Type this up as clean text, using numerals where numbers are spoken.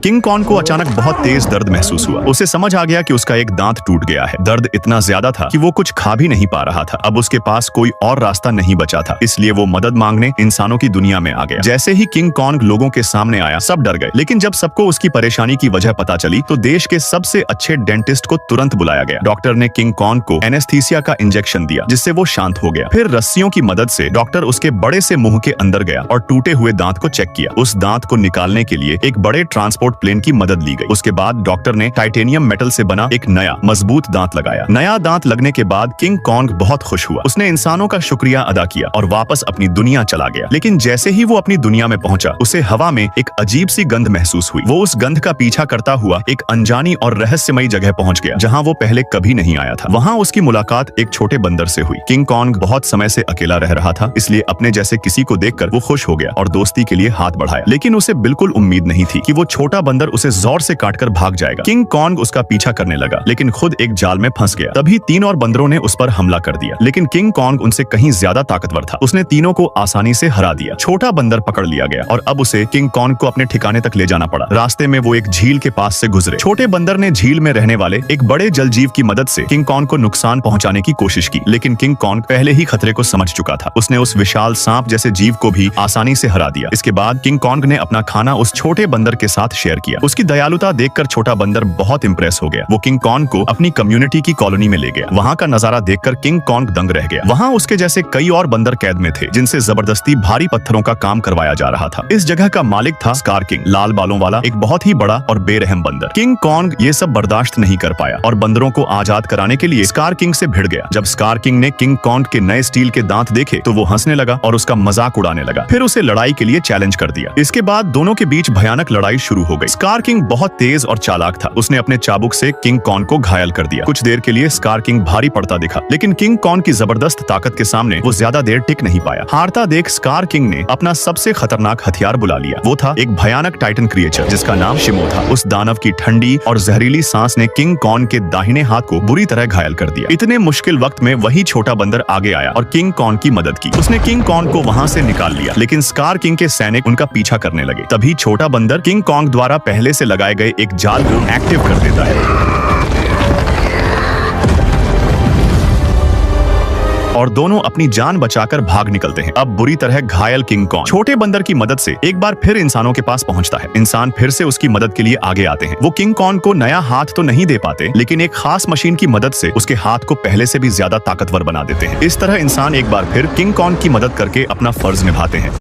King Kong को अचानक बहुत तेज दर्द महसूस हुआ। उसे समझ आ गया कि उसका एक दांत टूट गया है। दर्द इतना ज्यादा था कि वो कुछ खा भी नहीं पा रहा था। अब उसके पास कोई और रास्ता नहीं बचा था, इसलिए वो मदद मांगने इंसानों की दुनिया में आ गया। जैसे ही किंग कॉन्ग लोगों के सामने आया, सब डर गए। लेकिन जब सबको उसकी परेशानी की वजह पता चली तो देश के सबसे अच्छे डेंटिस्ट को तुरंत बुलाया गया। डॉक्टर ने किंग कॉन्ग को एनेस्थीसिया का इंजेक्शन दिया, जिससे वो शांत हो गया। फिर रस्सियों की मदद से डॉक्टर उसके बड़े से मुंह के अंदर गया और टूटे हुए दांत को चेक किया। उस दांत को निकालने के लिए एक बड़े ट्रांसपोर्ट प्लेन की मदद ली गई। उसके बाद डॉक्टर ने टाइटेनियम मेटल से बना एक नया मजबूत दांत लगाया। नया दांत लगने के बाद किंग कॉन्ग बहुत खुश हुआ। उसने इंसानों का शुक्रिया अदा किया और वापस अपनी दुनिया चला गया। लेकिन जैसे ही वो अपनी दुनिया में पहुंचा, उसे हवा में एक अजीब सी गंध महसूस हुई। वो उस गंध का पीछा करता हुआ एक अनजानी और रहस्यमयी जगह पहुंच गया, जहां वो पहले कभी नहीं आया था। वहां उसकी मुलाकात एक छोटे बंदर से हुई। किंग कॉन्ग बहुत समय से अकेला रह रहा था, इसलिए अपने जैसे किसी को देखकर वो खुश हो गया और दोस्ती के लिए हाथ बढ़ाया। लेकिन उसे बिल्कुल उम्मीद नहीं थी कि वो छोटा बंदर उसे जोर से काटकर भाग जाएगा। किंग कॉन्ग उसका पीछा करने लगा, लेकिन खुद एक जाल में फंस गया। तभी 3 और बंदरों ने उस पर हमला कर दिया, लेकिन किंग कॉन्ग उनसे कहीं ज्यादा ताकतवर था। उसने तीनों को आसानी से हरा दिया। छोटा बंदर पकड़ लिया गया और अब उसे किंग कॉन्ग को अपने ठिकाने तक ले जाना पड़ा। रास्ते में वो एक झील के पास से गुजरे। छोटे बंदर ने झील में रहने वाले एक बड़े जलजीव की मदद से किंग कॉन्ग को नुकसान पहुंचाने की कोशिश की, लेकिन किंग कॉन्ग पहले ही खतरे को समझ चुका था। उसने उस विशाल सांप जैसे जीव को भी आसानी से हरा दिया। इसके बाद किंग कॉन्ग ने अपना खाना उस छोटे बंदर के साथ शेयर किया। उसकी दयालुता देखकर छोटा बंदर बहुत इंप्रेस हो गया। वो किंग कॉन्ग को अपनी कम्युनिटी की कॉलोनी में ले गया। वहाँ का नजारा देखकर किंग कॉन्ग दंग रह गया। वहाँ उसके जैसे कई और बंदर कैद में थे, जिनसे जबरदस्ती भारी पत्थरों का काम करवाया जा रहा था। इस जगह का मालिक था स्कार किंग, लाल बालों वाला एक बहुत ही बड़ा और बेरहम बंदर। किंग कॉन्ग ये सब बर्दाश्त नहीं कर पाया और बंदरों को आजाद कराने के लिए स्कार किंग से भिड़ गया। जब स्कार किंग ने किंग कॉन्ग के नए स्टील के दांत देखे तो वो हंसने लगा और उसका मजाक उड़ाने लगा। फिर उसे लड़ाई के लिए चैलेंज कर दिया। इसके बाद दोनों के बीच भयानक लड़ाई शुरू हो गई। स्कार किंग बहुत तेज और चालाक था। उसने अपने चाबुक से किंग कॉन्ग को घायल कर दिया। कुछ देर के लिए स्कार किंग भारी पड़ता दिखा, लेकिन किंग कॉन्ग की जबरदस्त ताकत के सामने वो ज्यादा देर टिक नहीं पाया। हारता देख स्कार किंग ने अपना सबसे खतरनाक हथियार बुला लिया। वो था एक भयानक टाइटन क्रिएचर जिसका नाम शिमो था। उस दानव की ठंडी और जहरीली सांस ने किंग कॉन्ग के दाहिने हाथ को बुरी तरह घायल कर दिया। इतने मुश्किल वक्त में वही छोटा बंदर आगे आया और किंग कॉन्ग की मदद की। उसने किंग कॉन्ग को वहां से निकाल लिया, लेकिन स्कार किंग के सैनिक उनका पीछा करने लगे। तभी छोटा बंदर किंग कॉन्ग द्वारा पहले से लगाए गए एक जाल को एक्टिव कर देता है और दोनों अपनी जान बचाकर भाग निकलते हैं। अब बुरी तरह घायल किंग कॉन्ग छोटे बंदर की मदद से एक बार फिर इंसानों के पास पहुंचता है। इंसान फिर से उसकी मदद के लिए आगे आते हैं। वो किंग कॉन्ग को नया हाथ तो नहीं दे पाते, लेकिन एक खास मशीन की मदद से उसके हाथ को पहले से भी ज्यादा ताकतवर बना देते हैं। इस तरह इंसान एक बार फिर किंग कॉन्ग की मदद करके अपना फर्ज निभाते हैं।